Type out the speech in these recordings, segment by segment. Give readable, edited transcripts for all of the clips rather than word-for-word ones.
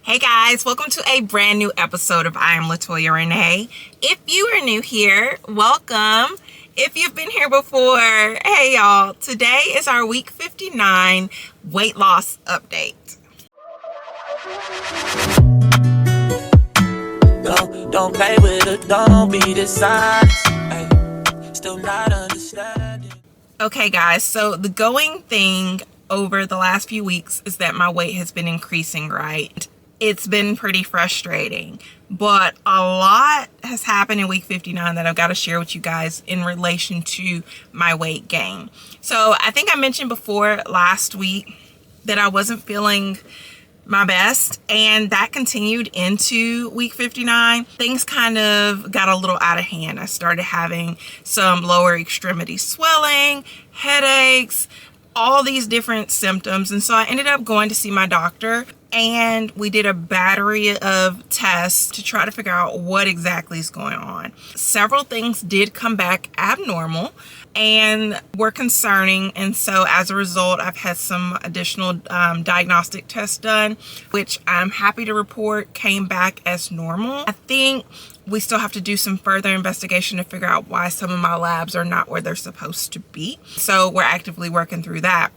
Hey guys, welcome to a brand new episode of I Am Latoya Renee. If you are new here, welcome. If you've been here before, hey y'all, today is our week 59 weight loss update. Don't play with it, don't be dishonest. Still not understanding. Okay guys, so the going thing over the last few weeks is that my weight has been increasing, right? It's been pretty frustrating, but a lot has happened in week 59 that I've got to share with you guys in relation to my weight gain. So I think I mentioned before last week that I wasn't feeling my best, and that continued into week 59. Things kind of got a little out of hand. I started having some lower extremity swelling, headaches, all these different symptoms, and so I ended up going to see my doctor, and we did a battery of tests to try to figure out what exactly is going on. Several things did come back abnormal and were concerning, and so as a result I've had some additional diagnostic tests done, which I'm happy to report came back as normal. I think we still have to do some further investigation to figure out why some of my labs are not where they're supposed to be, so we're actively working through that.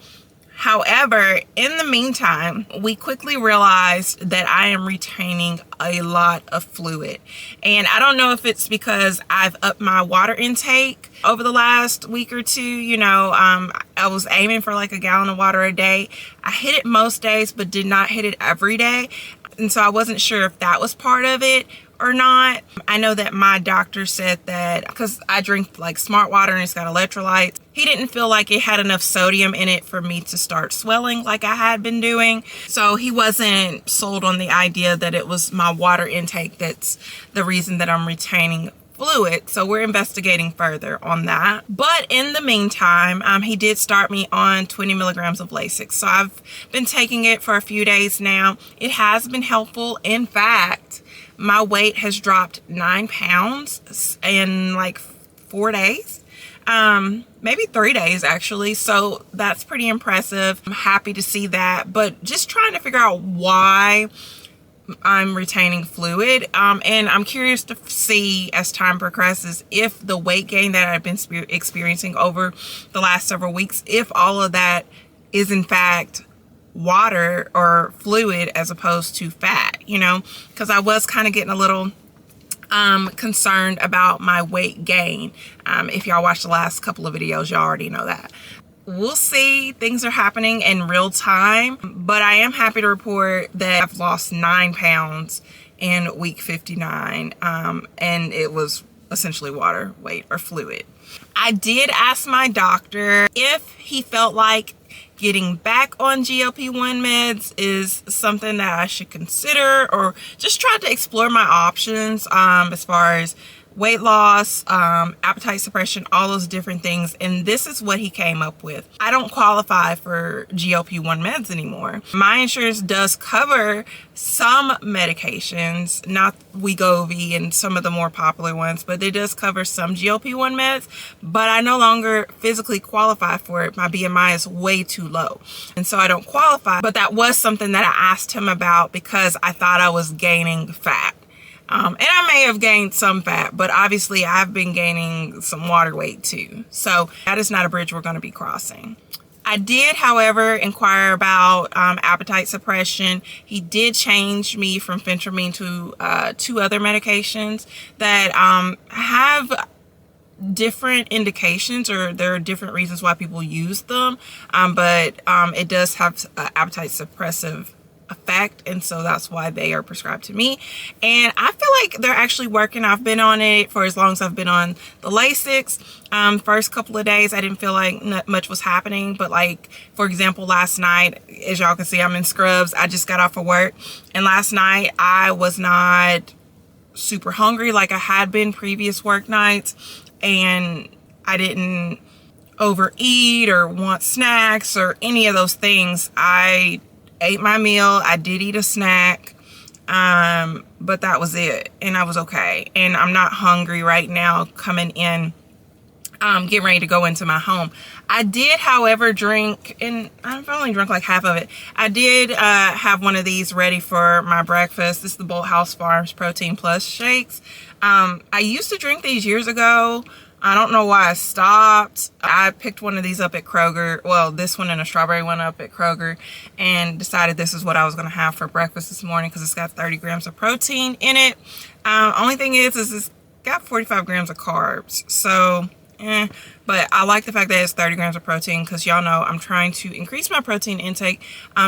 However, in the meantime, we quickly realized that I am retaining a lot of fluid. And I don't know if it's because I've upped my water intake over the last week or two. I was aiming for like a gallon of water a day. I hit it most days, but did not hit it every day. And so I wasn't sure if that was part of it or not. I know that my doctor said that because I drink like smart water and it's got electrolytes, he didn't feel like it had enough sodium in it for me to start swelling like I had been doing. So he wasn't sold on the idea that it was my water intake that's the reason that I'm retaining fluid. So we're investigating further on that. But in the meantime, he did start me on 20 milligrams of Lasix. So I've been taking it for a few days now. It has been helpful. In fact, my weight has dropped 9 pounds in like 4 days. Maybe 3 days actually. So that's pretty impressive. I'm happy to see that, but just trying to figure out why I'm retaining fluid. And I'm curious to see as time progresses if the weight gain that I've been experiencing over the last several weeks, if all of that is in fact water or fluid as opposed to fat, because I was kind of getting a little concerned about my weight gain. If y'all watched the last couple of videos, y'all already know that. We'll see. Things are happening in real time, but I am happy to report that I've lost 9 pounds in week 59, and it was essentially water weight or fluid. I did ask my doctor if he felt like getting back on GLP-1 meds is something that I should consider, or just try to explore my options as far as weight loss, appetite suppression, all those different things. And this is what he came up with. I don't qualify for GLP-1 meds anymore. My insurance does cover some medications, not Wegovy and some of the more popular ones, but it does cover some GLP-1 meds, but I no longer physically qualify for it. My BMI is way too low, and so I don't qualify. But that was something that I asked him about because I thought I was gaining fat. And I may have gained some fat, but obviously I've been gaining some water weight too. So that is not a bridge we're going to be crossing. I did, however, inquire about appetite suppression. He did change me from phentermine to 2 other medications that have different indications, or there are different reasons why people use them. But it does have appetite suppressive effect, and so that's why they are prescribed to me, and I feel like they're actually working. I've been on it for as long as I've been on the Lasix. First couple of days I didn't feel like not much was happening, but like for example last night, as y'all can see, I'm in scrubs. I just got off of work, and last night I was not super hungry like I had been previous work nights, and I didn't overeat or want snacks or any of those things. I ate my meal. I did eat a snack, but that was it, and I was okay. And I'm not hungry right now coming in getting ready to go into my home. I did, however, drink, and I've only drunk like half of it. I did have one of these ready for my breakfast. This is the Bolthouse Farms Protein Plus shakes. I used to drink these years ago. I don't know why I stopped. I picked one of these up at Kroger. Well, this one and a strawberry one up at Kroger, and decided this is what I was going to have for breakfast this morning because it's got 30 grams of protein in it. Only thing is it's got 45 grams of carbs. So, but I like the fact that it's 30 grams of protein because y'all know I'm trying to increase my protein intake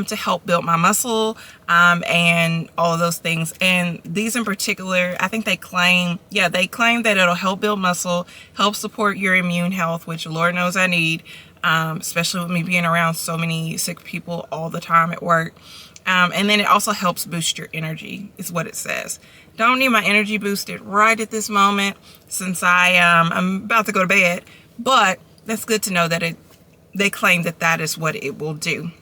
to help build my muscle and all of those things. And these in particular, I think they claim that it'll help build muscle, help support your immune health, which Lord knows I need, especially with me being around so many sick people all the time at work. And then it also helps boost your energy, is what it says. Don't need my energy boosted right at this moment since I'm about to go to bed, but that's good to know that they claim that is what it will do.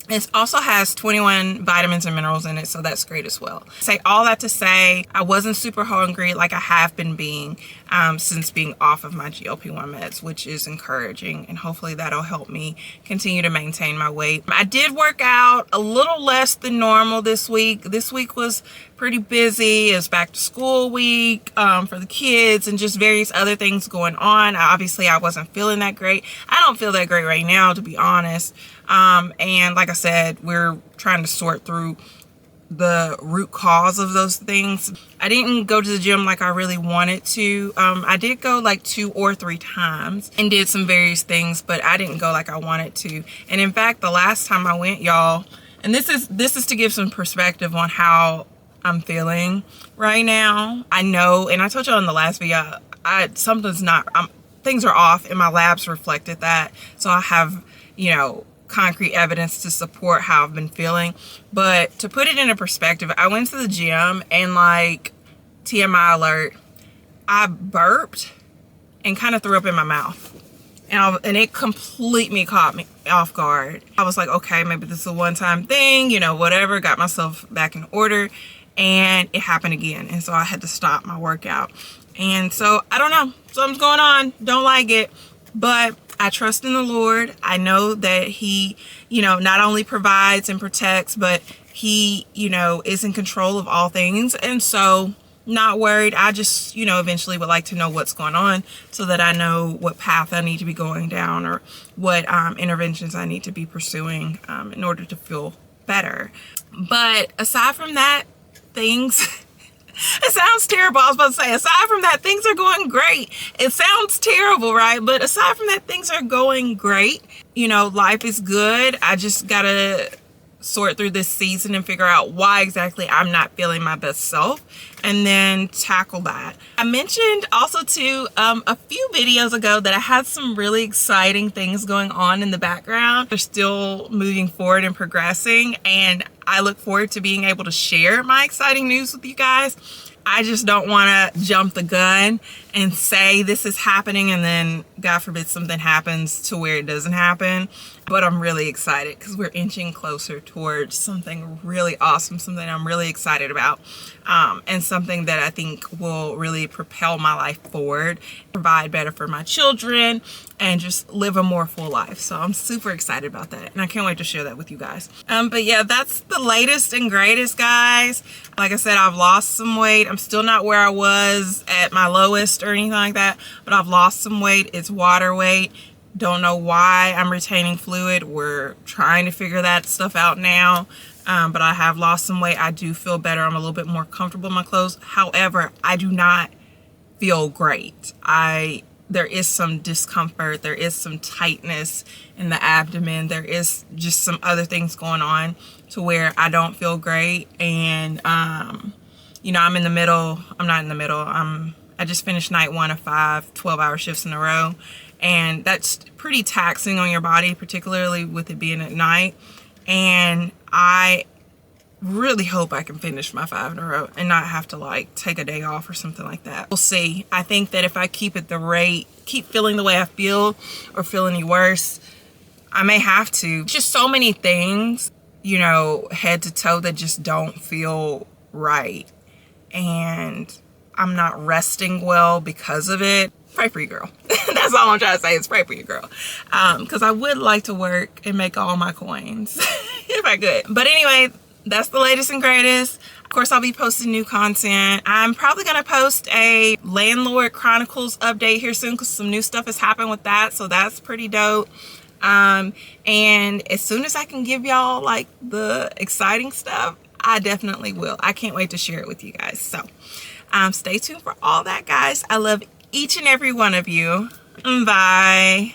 It also has 21 vitamins and minerals in it, so that's great as well. Say all that to say, I wasn't super hungry like I have been being since being off of my GLP-1 meds, which is encouraging, and hopefully that'll help me continue to maintain my weight. I did work out a little less than normal this week. This week was pretty busy. It was back to school week for the kids and just various other things going on. Obviously, I wasn't feeling that great. I don't feel that great right now, to be honest. And like I said, we're trying to sort through the root cause of those things. I didn't go to the gym like I really wanted to. I did go like 2 or 3 times and did some various things, but I didn't go like I wanted to. And in fact, the last time I went, y'all, and this is to give some perspective on how I'm feeling right now. I know, and I told y'all in the last video, things are off and my labs reflected that. So I have, concrete evidence to support how I've been feeling. But to put it into perspective, I went to the gym and, like, TMI alert, I burped and kind of threw up in my mouth. And it completely caught me off guard. I was like, okay, maybe this is a one-time thing, whatever. Got myself back in order, and it happened again. And so I had to stop my workout. And so, I don't know. Something's going on. Don't like it. But I trust in the Lord. I know that He, not only provides and protects, but He, is in control of all things. And so, not worried. I just, eventually would like to know what's going on so that I know what path I need to be going down or what interventions I need to be pursuing in order to feel better. But aside from that, things... It sounds terrible. I was about to say, aside from that, things are going great. It sounds terrible, right? But aside from that, things are going great. Life is good. I just got to sort through this season and figure out why exactly I'm not feeling my best self and then tackle that. I mentioned also too a few videos ago that I had some really exciting things going on in the background. They're still moving forward and progressing, and I look forward to being able to share my exciting news with you guys. I just don't want to jump the gun and say this is happening and then, God forbid, something happens to where it doesn't happen. But I'm really excited because we're inching closer towards something really awesome, something I'm really excited about, and something that I think will really propel my life forward, provide better for my children, and just live a more full life. So I'm super excited about that, and I can't wait to share that with you guys. But yeah, that's the latest and greatest, guys. Like I said, I've lost some weight. I'm still not where I was at my lowest or anything like that, but I've lost some weight. It's water weight. Don't know why I'm retaining fluid. We're trying to figure that stuff out now. But I have lost some weight. I do feel better. I'm a little bit more comfortable in my clothes. However, I do not feel great. There is some discomfort. There is some tightness in the abdomen. There is just some other things going on to where I don't feel great. And, I'm in the middle. I'm not in the middle. I just finished night 1 of 5 12-hour shifts in a row. And that's pretty taxing on your body, particularly with it being at night. And I really hope I can finish my 5 in a row and not have to take a day off or something like that. We'll see. I think that if I keep feeling the way I feel or feel any worse, I may have to. Just so many things, head to toe that just don't feel right. And I'm not resting well because of it. Pray for you, girl. That's all I'm trying to say is pray for your girl. Because I would like to work and make all my coins if I could. But anyway, that's the latest and greatest. Of course, I'll be posting new content. I'm probably going to post a Landlord Chronicles update here soon because some new stuff has happened with that. So that's pretty dope. And as soon as I can give y'all like the exciting stuff, I definitely will. I can't wait to share it with you guys. So stay tuned for all that, guys. I love each and every one of you. Bye.